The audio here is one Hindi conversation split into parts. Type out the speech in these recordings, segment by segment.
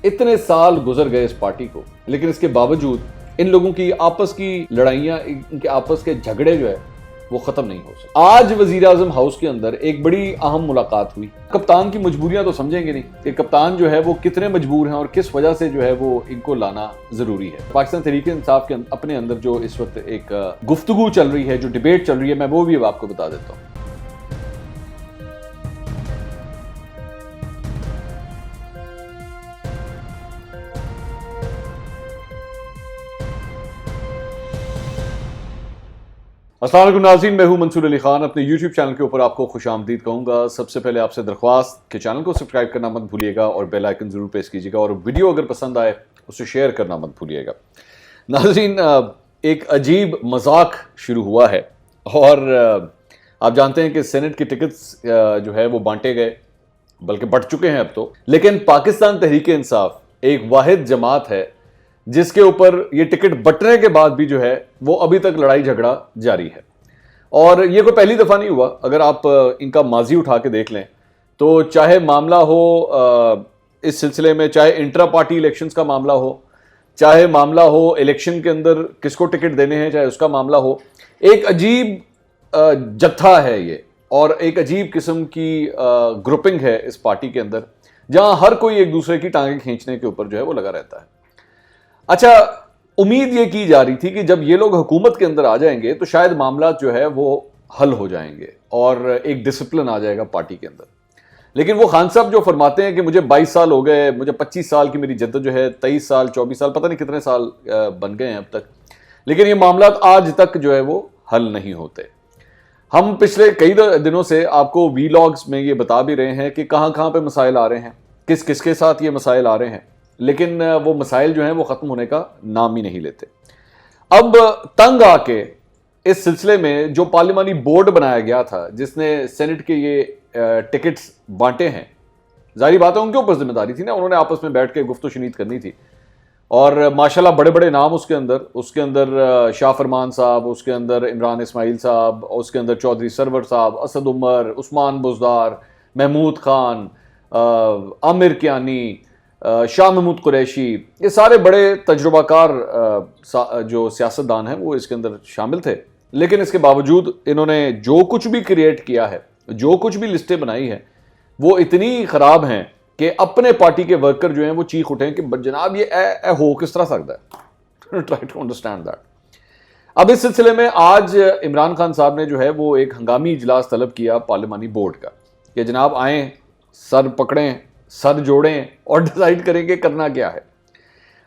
इतने साल गुजर गए इस पार्टी को, लेकिन इसके बावजूद इन लोगों की आपस की लड़ाइयां, इनके आपस के झगड़े जो है वो खत्म नहीं हो सकते। आज वजीर आजम हाउस के अंदर एक बड़ी अहम मुलाकात हुई। कप्तान की मजबूरियां तो समझेंगे नहीं कि कप्तान जो है वो कितने मजबूर हैं और किस वजह से जो है वो इनको लाना जरूरी है। पाकिस्तान तहरीक इंसाफ के अपने अंदर जो इस वक्त एक गुफ्तगू चल रही है, जो डिबेट चल रही है, मैं वो भी अब आपको बता देता हूँ। अस्सलाम वालेकुम नाज़रीन, मैं हूं मंसूर अली खान। अपने YouTube चैनल के ऊपर आपको खुशामदीद कहूँगा। सबसे पहले आपसे दरख्वास्त कि चैनल को सब्सक्राइब करना मत भूलिएगा और बेल आइकन ज़रूर प्रेस कीजिएगा, और वीडियो अगर पसंद आए उसे शेयर करना मत भूलिएगा। नाज़रीन, एक अजीब मजाक शुरू हुआ है और आप जानते हैं कि सेनेट की टिकट्स जो है वो बांटे गए, बल्कि बंट चुके हैं अब तो। लेकिन पाकिस्तान तहरीक इंसाफ एक वाहिद जमात है जिसके ऊपर ये टिकट बंटने के बाद भी जो है वो अभी तक लड़ाई झगड़ा जारी है। और ये कोई पहली दफ़ा नहीं हुआ। अगर आप इनका माजी उठा के देख लें तो चाहे मामला हो इस सिलसिले में, चाहे इंट्रा पार्टी इलेक्शंस का मामला हो, चाहे मामला हो इलेक्शन के अंदर किसको टिकट देने हैं, चाहे उसका मामला हो, एक अजीब जत्था है ये और एक अजीब किस्म की ग्रुपिंग है इस पार्टी के अंदर, जहां हर कोई एक दूसरे की टांगें खींचने के ऊपर जो है वो लगा रहता है। अच्छा, उम्मीद ये की जा रही थी कि जब ये लोग हुकूमत के अंदर आ जाएंगे तो शायद मामला जो है वो हल हो जाएंगे और एक डिसिप्लिन आ जाएगा पार्टी के अंदर। लेकिन वो खान साहब जो फरमाते हैं कि मुझे 22 साल हो गए, मुझे 25 साल की मेरी जद्दों जो है, 23 साल 24 साल, पता नहीं कितने साल बन गए हैं अब तक, लेकिन ये मामला आज तक जो है वो हल नहीं होते। हम पिछले कई दिनों से आपको वीलॉग्स में ये बता भी रहे हैं कि कहाँ कहाँ पे मसाइल आ रहे हैं, किस किसके साथ ये मसाइल आ रहे हैं, लेकिन वो मसाइल जो हैं वो ख़त्म होने का नाम ही नहीं लेते। अब तंग आके इस सिलसिले में जो पार्लिमानी बोर्ड बनाया गया था जिसने सेनेट के ये टिकट्स बांटे हैं, जाहिर बात है उनके ऊपर जिम्मेदारी थी ना, उन्होंने आपस में बैठ के गुफ्तगू शुनीद करनी थी। और माशाल्लाह बड़े बड़े नाम उसके अंदर शाह फरमान साहब, उसके अंदर इमरान इस्माइल साहब, उसके अंदर चौधरी सरवर साहब, असद उमर, उस्मान बुज़दार, महमूद खान, आमिर कियानी, शाह महमूद कुरैशी, ये सारे बड़े तजुर्बाकार जो सियासतदान हैं वो इसके अंदर शामिल थे। लेकिन इसके बावजूद इन्होंने जो कुछ भी क्रिएट किया है, जो कुछ भी लिस्टें बनाई हैं, वो इतनी ख़राब हैं कि अपने पार्टी के वर्कर जो हैं वो चीख उठें कि जनाब ये हो किस तरह सकता है। Try to understand that. अब इस सिलसिले में आज इमरान खान साहब ने जो है वो एक हंगामी इजलास तलब किया पार्लिमानी बोर्ड का कि जनाब आएँ, सर पकड़ें, सर जोड़ें और डिसाइड करेंगे करना क्या है।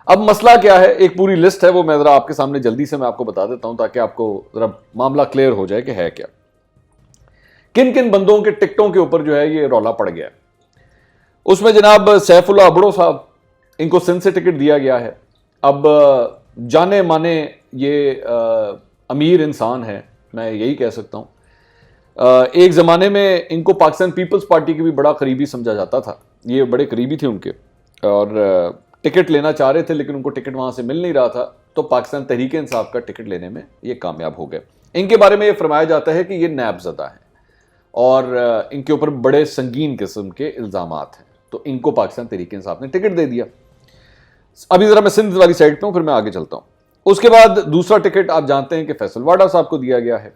अब मसला क्या है, एक पूरी लिस्ट है, वो मैं ज़रा आपके सामने जल्दी से मैं आपको बता देता हूं ताकि आपको ज़रा मामला क्लियर हो जाए कि है क्या, किन किन बंदों के टिकटों के ऊपर जो है ये रौला पड़ गया है। उसमें जनाब सैफुल्लाह अबड़ो साहब, इनको सिंध से टिकट दिया गया है। अब जाने माने ये अमीर इंसान है, मैं यही कह सकता हूँ। एक ज़माने में इनको पाकिस्तान पीपल्स पार्टी के भी बड़ा करीबी समझा जाता था, ये बड़े करीबी थे उनके, और टिकट लेना चाह रहे थे लेकिन उनको टिकट वहाँ से मिल नहीं रहा था, तो पाकिस्तान तहरीक इंसाफ का टिकट लेने में ये कामयाब हो गए। इनके बारे में ये फरमाया जाता है कि ये नैबज़दा हैं और इनके ऊपर बड़े संगीन किस्म के इल्ज़ामात हैं, तो इनको पाकिस्तान तहरीक इंसाफ ने टिकट दे दिया। अभी ज़रा मैं सिंध वाली साइड पर हूँ, फिर मैं आगे चलता हूँ। उसके बाद दूसरा टिकट आप जानते हैं कि फैसल वाडा साहब को दिया गया है।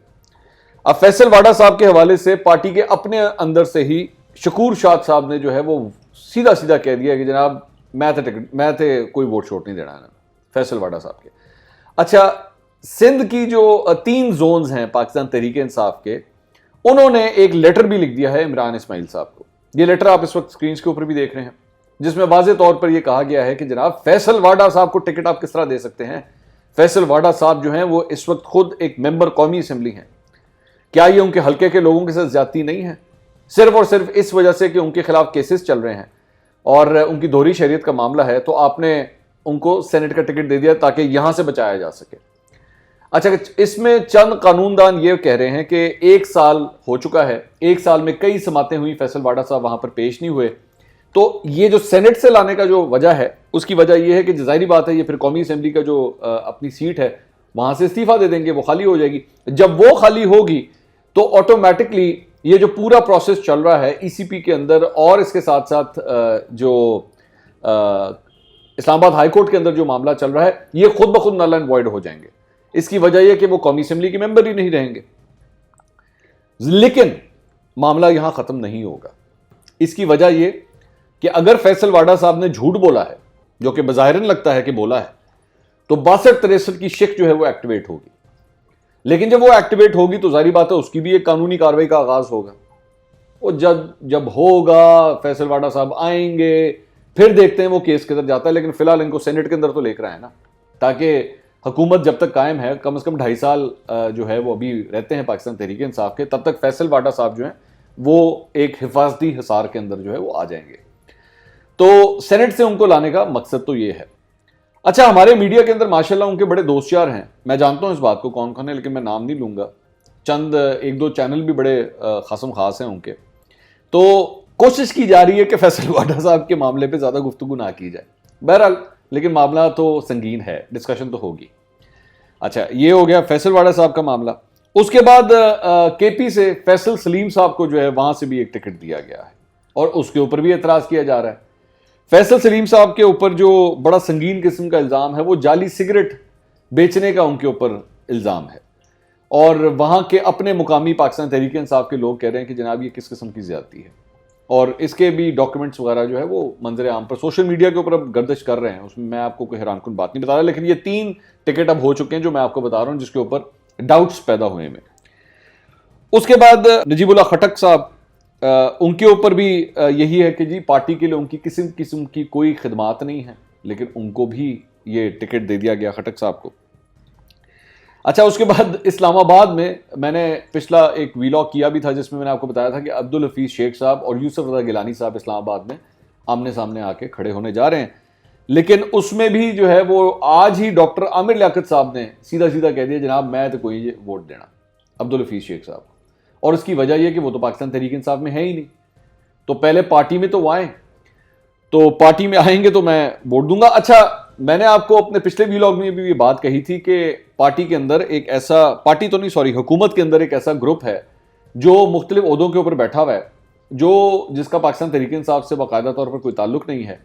अब फैसल वाडा साहब के हवाले से पार्टी के अपने अंदर से ही शकूर शाद साहब ने जो है वो सीधा सीधा कह दिया कि जनाब मैं थे कोई वोट शोट नहीं देना है फैसल वाडा साहब के। अच्छा, सिंध की जो 3 जोन्स हैं पाकिस्तान तहरीक इंसाफ के, उन्होंने एक लेटर भी लिख दिया है इमरान इस्माइल साहब को। ये लेटर आप इस वक्त स्क्रीन के ऊपर भी देख रहे हैं, जिसमें वाज़ेह तौर पर यह कहा गया है कि जनाब फैसल वाडा साहब को टिकट आप किस तरह दे सकते हैं। फैसल वाडा साहब जो हैं वो इस वक्त खुद एक मेंबर कौमी असम्बली हैं। क्या ये उनके हल्के के लोगों के साथ ज्यादती नहीं है, सिर्फ और सिर्फ इस वजह से कि उनके खिलाफ केसेस चल रहे हैं और उनकी दोहरी शरीयत का मामला है, तो आपने उनको सेनेट का टिकट दे दिया ताकि यहां से बचाया जा सके। अच्छा, इसमें चंद कानूनदान ये कह रहे हैं कि 1 साल हो चुका है, 1 साल में कई समातें हुई, फैसल वाडा साहब वहां पर पेश नहीं हुए, तो ये जो सेनेट से लाने का जो वजह है उसकी वजह यह है कि जाहिर बात है ये फिर कौमी असम्बली का जो अपनी सीट है वहां से इस्तीफा दे देंगे, वो खाली हो जाएगी। जब वो खाली होगी तो ऑटोमेटिकली ये जो पूरा प्रोसेस चल रहा है ईसीपी के अंदर और इसके साथ साथ जो इस्लामाबाद हाई कोर्ट के अंदर जो मामला चल रहा है ये खुद ब खुद नल एंड वॉइड हो जाएंगे। इसकी वजह यह कि वो कौमी असेंबली के मेंबर ही नहीं रहेंगे। लेकिन मामला यहां खत्म नहीं होगा। इसकी वजह यह कि अगर फैसल वाडा साहब ने झूठ बोला है, जो कि बज़ाहिरन लगता है कि बोला है, तो 62-63 की शिक जो है वो एक्टिवेट होगी। लेकिन जब वो एक्टिवेट होगी तो जाहिर बात है उसकी भी एक कानूनी कार्रवाई का आगाज होगा। वो जब होगा फैसल वाडा साहब आएंगे, फिर देखते हैं वो केस किधर जाता है। लेकिन फिलहाल इनको सेनेट के अंदर तो लेकर आए ना, ताकि हुकूमत जब तक कायम है, कम से कम 2.5 साल जो है वो अभी रहते हैं पाकिस्तान तहरीक इंसाफ के, तब तक फैसल वाडा साहब जो है वो एक हिफाजती हिसार के अंदर जो है वो आ जाएंगे। तो सेनेट से उनको लाने का मकसद तो ये है। अच्छा, हमारे मीडिया के अंदर माशाल्लाह उनके बड़े दोस्त यार हैं। मैं जानता हूं इस बात को कौन कौन है, लेकिन मैं नाम नहीं लूंगा। चंद एक दो चैनल भी बड़े खासम खास हैं उनके। तो कोशिश की जा रही है कि फैसल वाडा साहब के मामले पे ज्यादा गुफ्तगू ना की जाए। बहरहाल लेकिन मामला तो संगीन है, डिस्कशन तो होगी। अच्छा, ये हो गया फैसल वाडा साहब का मामला। उसके बाद केपी से फैसल सलीम साहब को जो है वहां से भी एक टिकट दिया गया है और उसके ऊपर भी एतराज किया जा रहा है। फैसल सलीम साहब के ऊपर जो बड़ा संगीन किस्म का इल्ज़ाम है वो जाली सिगरेट बेचने का उनके ऊपर इल्ज़ाम है। और वहाँ के अपने मुकामी पाकिस्तान तहरीक इंसाफ के लोग कह रहे हैं कि जनाब ये किस किस्म की ज़्यादती है। और इसके भी डॉक्यूमेंट्स वगैरह जो है वो मंजर आम पर सोशल मीडिया के ऊपर अब गर्दिश कर रहे हैं। उसमें मैं आपको कोई हैरानकुन बात नहीं बता रहा, लेकिन ये 3 टिकट अब हो चुके हैं जो मैं आपको बता रहा हूँ, जिसके ऊपर डाउट्स पैदा हुए में। उसके बाद नजीबुल्लाह खटक साहब, उनके ऊपर भी यही है कि जी पार्टी के लिए उनकी किसी किस्म की कोई खिदमात नहीं है, लेकिन उनको भी ये टिकट दे दिया गया खटक साहब को। अच्छा, उसके बाद इस्लामाबाद में मैंने पिछला एक वीलॉग किया भी था जिसमें मैंने आपको बताया था कि अब्दुल हफीज शेख साहब और यूसुफ रजा गिलानी साहब इस्लामाबाद में आमने सामने आके खड़े होने जा रहे हैं। लेकिन उसमें भी जो है वो आज ही डॉक्टर आमिर लियाकत साहब ने सीधा सीधा कह दिया जनाब मैं तो कोई वोट देना अब्दुल हफीज शेख साहब को। और उसकी वजह यह कि वो तो पाकिस्तान तहरीक इंसाफ में है ही नहीं। तो पहले पार्टी में तो वो आए, तो पार्टी में आएंगे तो मैं वोट दूंगा। अच्छा, मैंने आपको अपने पिछले वीलॉग में भी ये बात कही थी कि पार्टी के अंदर एक ऐसा, पार्टी तो नहीं सॉरी, हुकूमत के अंदर एक ऐसा ग्रुप है जो मुख्तलिफ ओहदों के ऊपर बैठा हुआ है, जिसका पाकिस्तान तहरीक इंसाफ से बाकायदा तौर पर कोई ताल्लुक नहीं है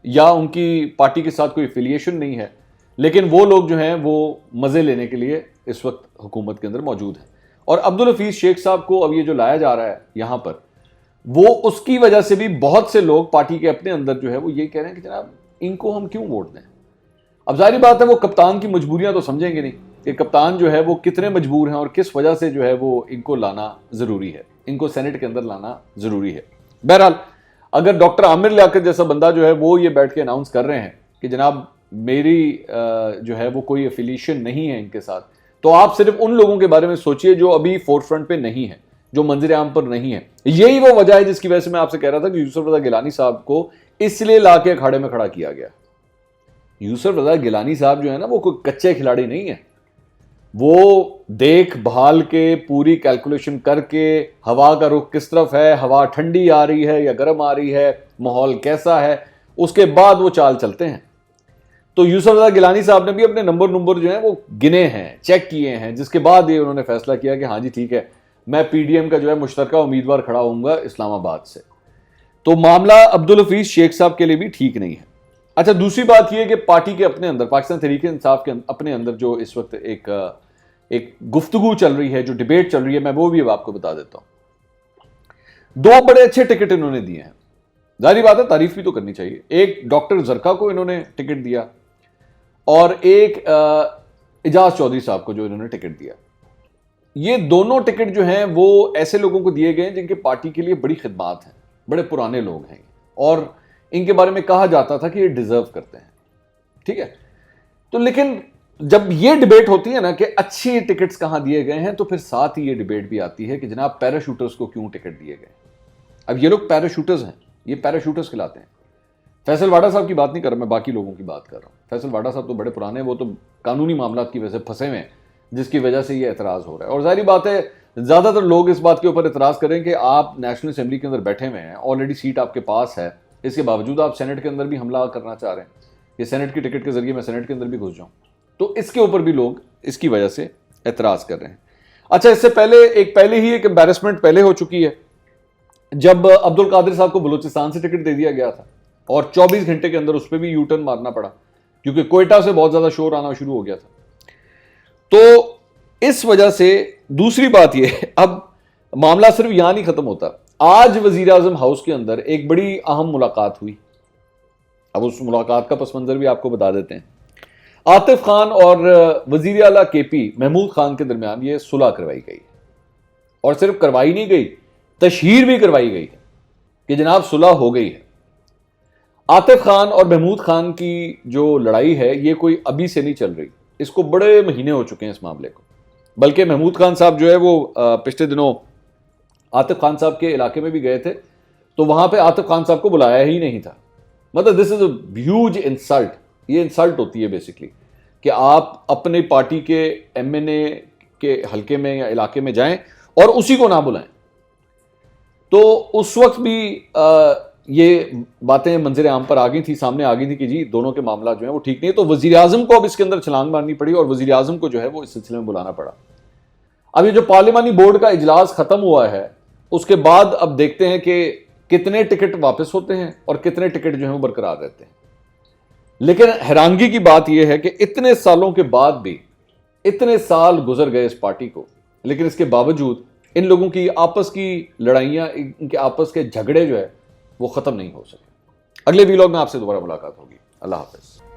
या उनकी पार्टी के साथ कोई एफिलिएशन नहीं है, लेकिन वो लोग जो हैं वो मज़े लेने के लिए इस वक्त हुकूमत के अंदर मौजूद हैं। और अब्दुल हफीज शेख साहब को अब ये जो लाया जा रहा है यहाँ पर, वो उसकी वजह से भी बहुत से लोग पार्टी के अपने अंदर जो है वो ये कह रहे हैं कि जनाब इनको हम क्यों वोट दें। अब जाहिर बात है वो कप्तान की मजबूरियां तो समझेंगे नहीं कि कप्तान जो है वो कितने मजबूर हैं और किस वजह से जो है वो इनको लाना ज़रूरी है, इनको सेनेट के अंदर लाना ज़रूरी है। बहरहाल अगर डॉक्टर आमिर लियाकत जैसा बंदा जो है वो ये बैठ के अनाउंस कर रहे हैं कि जनाब मेरी जो है वो कोई एफिलिएशन नहीं है इनके साथ, तो आप सिर्फ उन लोगों के बारे में सोचिए जो अभी फोर्थ फ्रंट पे नहीं है, जो मंजर आम पर नहीं है। यही वो वजह है जिसकी वजह से मैं आपसे कह रहा था कि यूसुफ रजा गिलानी साहब को इसलिए ला के अखाड़े में खड़ा किया गया। यूसुफ रजा गिलानी साहब जो है ना वो कोई कच्चे खिलाड़ी नहीं है। वो देख भाल के पूरी कैलकुलेशन करके हवा का रुख किस तरफ है, हवा ठंडी आ रही है या गर्म आ रही है, माहौल कैसा है, उसके बाद वो चाल चलते हैं। तो यूसुफ रजा गिलानी साहब ने भी अपने नंबर जो है वो गिने हैं, चेक किए हैं, जिसके बाद ये उन्होंने फैसला किया कि हाँ जी ठीक है, मैं पीडीएम का जो है मुश्तरका उम्मीदवार खड़ा होऊंगा इस्लामाबाद से। तो मामला अब्दुल हफीज शेख साहब के लिए भी ठीक नहीं है। अच्छा, दूसरी बात यह कि पार्टी के अपने अंदर, पाकिस्तान तहरीक इंसाफ के अपने अंदर जो इस वक्त एक गुफ्तगू चल रही है, जो डिबेट चल रही है, मैं वो भी अब आपको बता देता हूं। 2 बड़े अच्छे टिकट इन्होंने दिए हैं, जाहिर बात है तारीफ भी तो करनी चाहिए। एक डॉक्टर जरका को इन्होंने टिकट दिया और एक इजाज चौधरी साहब को जो इन्होंने टिकट दिया। ये दोनों टिकट जो हैं वो ऐसे लोगों को दिए गए हैं जिनके पार्टी के लिए बड़ी खिदमात हैं, बड़े पुराने लोग हैं और इनके बारे में कहा जाता था कि ये डिजर्व करते हैं, ठीक है। तो लेकिन जब ये डिबेट होती है ना कि अच्छी टिकट्स कहां दिए गए हैं, तो फिर साथ ही ये डिबेट भी आती है कि जनाब पैराशूटर्स को क्यों टिकट दिए गए। अब ये लोग पैराशूटर्स हैं, ये पैराशूटर्स खिलाते हैं। फैसल वाडा साहब की बात नहीं कर रहा मैं, बाकी लोगों की बात कर रहा हूं। फैसल वाडा साहब तो बड़े पुराने हैं, वो तो कानूनी मामला की वजह से फंसे हुए हैं, जिसकी वजह से ये एतराज हो रहा है। और जाहिर बात है ज्यादातर लोग इस बात के ऊपर एतराज करें कि आप नेशनल असेंबली के अंदर बैठे हुए हैं, ऑलरेडी सीट आपके पास है, इसके बावजूद आप सेनेट के अंदर भी हमला करना चाह रहे हैं कि सेनेट की टिकट के जरिए मैं सेनेट के अंदर भी घुस जाऊं। तो इसके ऊपर भी लोग इसकी वजह से एतराज कर रहे हैं। अच्छा, इससे पहले ही एक एम्बैरेसमेंट पहले हो चुकी है जब अब्दुल कादिर साहब को बलूचिस्तान से टिकट दे दिया गया था। और 24 घंटे के अंदर उस पर भी यू टर्न मारना पड़ा, क्योंकि कोयटा से बहुत ज़्यादा शोर आना शुरू हो गया था। तो इस वजह से दूसरी बात यह, अब मामला सिर्फ यहां नहीं खत्म होता। आज वजीर आजम हाउस के अंदर एक बड़ी अहम मुलाकात हुई। अब उस मुलाकात का पस मंजर भी आपको बता देते हैं। आतिफ खान और वजीर आला केपी महमूद खान के दरमियान ये सुलह करवाई गई, और सिर्फ करवाई नहीं गई, तशहीर भी करवाई गई कि जनाब सुलह हो गई है। आतिफ खान और महमूद खान की जो लड़ाई है ये कोई अभी से नहीं चल रही, इसको बड़े महीने हो चुके हैं इस मामले को। बल्कि महमूद खान साहब जो है वो पिछले दिनों आतिफ खान साहब के इलाके में भी गए थे, तो वहां पे आतिफ खान साहब को बुलाया ही नहीं था। मतलब this is a huge insult. ये इंसल्ट होती है बेसिकली कि आप अपने पार्टी के एमएनए के हलके में या इलाके में जाएं और उसी को ना बुलाएं। तो उस वक्त भी ये बातें मंजर आम पर आ गई थी, सामने आ गई थी कि जी दोनों के मामला जो है वो ठीक नहीं है। तो वजीर आजम को अब इसके अंदर छलांग मारनी पड़ी और वजीर आजम को जो है वो इस सिलसिले में बुलाना पड़ा। अब ये जो पार्लिमानी बोर्ड का इजलास खत्म हुआ है, उसके बाद अब देखते हैं कि कितने टिकट वापस होते हैं और कितने टिकट जो है वो बरकरार रहते हैं। लेकिन हैरानगी की बात यह है कि इतने सालों के बाद भी, इतने साल गुजर गए इस पार्टी को, लेकिन इसके बावजूद इन लोगों की आपस की लड़ाइयां, इनके आपस के झगड़े जो है वो खत्म नहीं हो सके। अगले वीलॉग में आपसे दोबारा मुलाकात होगी। अल्लाह हाफिज।